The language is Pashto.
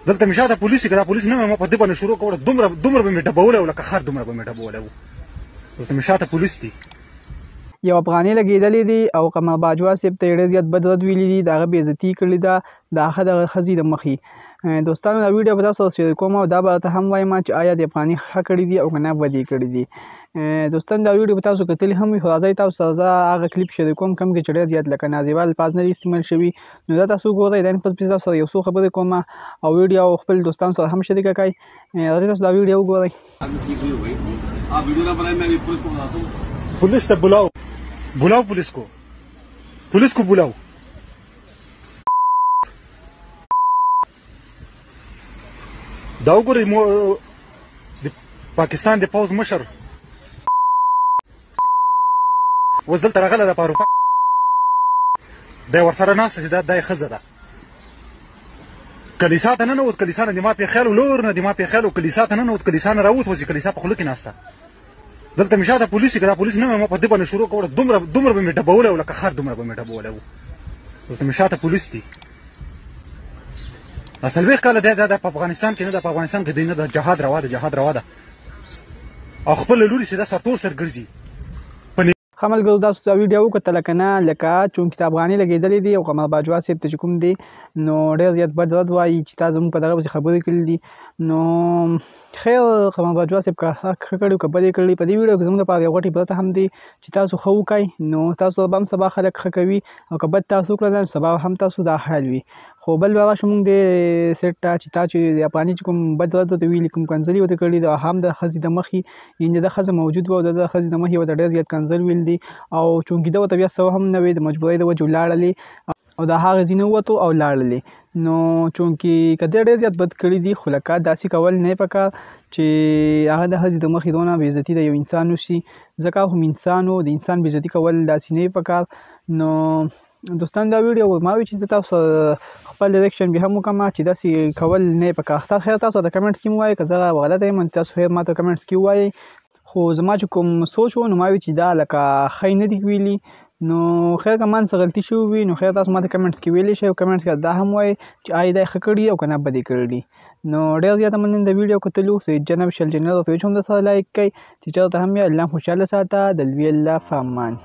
دلته مې شاته پولیس کې دا پولیس نه ما په دې باندې شروع کوله دومره به مې ډبولی او لکه خر دومره به مې ډبولی و. دلته مې شاته پولیس دي. یو افغاني لګېدلی دی او قمر باجوا صاحب ته یې ډېر زیات بد رد ویلي دي، د هغه بې عزتي کړې ده د هغه دغه ښځې د مخې. دوستانو دا ویډیو به تاسو سره شیر کوم او دا به راته هم وایم چې آیا د افغاني ښه کړي دي او که نه بد یې کړي دي. دوستان دا ویډیو به تاسو کتلي هم وي، خو راځئ تاسو سره زه هغه کلیپ شیر کوم کوم کې چې ډېر زیات لکه نازیبه الفاظ نه دي استعمال شوي. نو دا تاسو وګورئ، دا پس تاسو سره یو څو خبرې کوم او ویډیو خپل دوستانو سره هم شریکه کړئ. راځئ تاسو دا ویډیو وګورئ. पुलिस तक बुलाओ पुलिस को बुलाओ. دا وګورئ پاکستان د پوځ مشر اوس دلته راغلی ده په اروپا، دی ورسره ناسته چې دا یې ښځه ده. کلیسا ته ننوت، کلیسا نه د ما پېښیل و لور نه د ما پېښیل و، کلیسا ته ننوت، کلیسا نه راووت، اوس کلیسا په خوله کې ناسته. دلته مې شاته پولیس کې دا پولیس نه ما په دې باندې شروع کوله دومره به مې ډبولی او لکه خر دومره به مې ډبولی و. دلته مې شاته پولیس دي. دا 40 کاله دی دا په افغانستان کې نه ده، په افغانستان کې دی نه ده. جهاد روا ده او خپله لوري چې دا سرتور سر ګرځي. ښه ملګرو تاسو دا ویډیو وکتله که نه؟ لکه چونکې د افغاني لګېدلی دی او قمر باجوا صاحب ته چې کوم دی نو ډېر زیات بد رد وایي چې تا زموږ په دغه پسې خبرې کړي دي. نو خیر قمر باجوا صاحب که ښه کړي که بد یې کړي، په دې ویډیو کې زموږ دپاره یو غټ عبرت هم دی چې تاسو ښه وکړئ نو تاسو سره به هم سبا خلک ښه کوي، او که بد تاسو وکړل نو سبا هم تاسو دا حال وي. خو بل به راشو مونږ دې سیټ ته چې تا چې د افغاني چې کوم بد رد ورته ویلي، کوم کنځلې ورته کړي دي، هم د ښځې د مخې یعنې د ښځه موجود وه او د ښځې د مخې ورته ډېر زیات کنځل ویل دي، او چونکې ده ورته بیا څه هم نه وی، د مجبورۍ د وجې ولاړلې او د هغه ځای نه ووتو او لاړلې. نو چونکې که دی ډېر زیات بد کړي دي، خو لکه داسې کول نه پکار چې هغه د ښځې د مخې دونه بې عزتي د یو انسان وشي، ځکه هم انسان و، د انسان بې عزتي کول داسې نه پکار. نو دوستان دا ویډیو ما وی چې تاسو خپل ریاکشن به هم وکړم چې داسې کول نه پکار. خیر تاسو د کمنټس کې مو وایئ، که زه غلطه یم تاسو خیر ما ته کمنټس کې ووایئ. خو زما چې کوم سوچ و نو ما وی چې دا لکه ښه نه دي ویلي. نو خیر که ما څه غلطي شوې وي نو خیر تاسو ما ته کمنټس کې ویلی شئ، او کمنټس کې دا هم وایئ چې آیا دا یې ښه کړي او که نه بد یې کړي. نو ډېر زیاته مننه د ویډیو کتلو. سید جناب شل چینل او پیج هم درسره لایک کړئ چې چېرته هم یې الله خوشحاله ساته. د لوی الله په امان.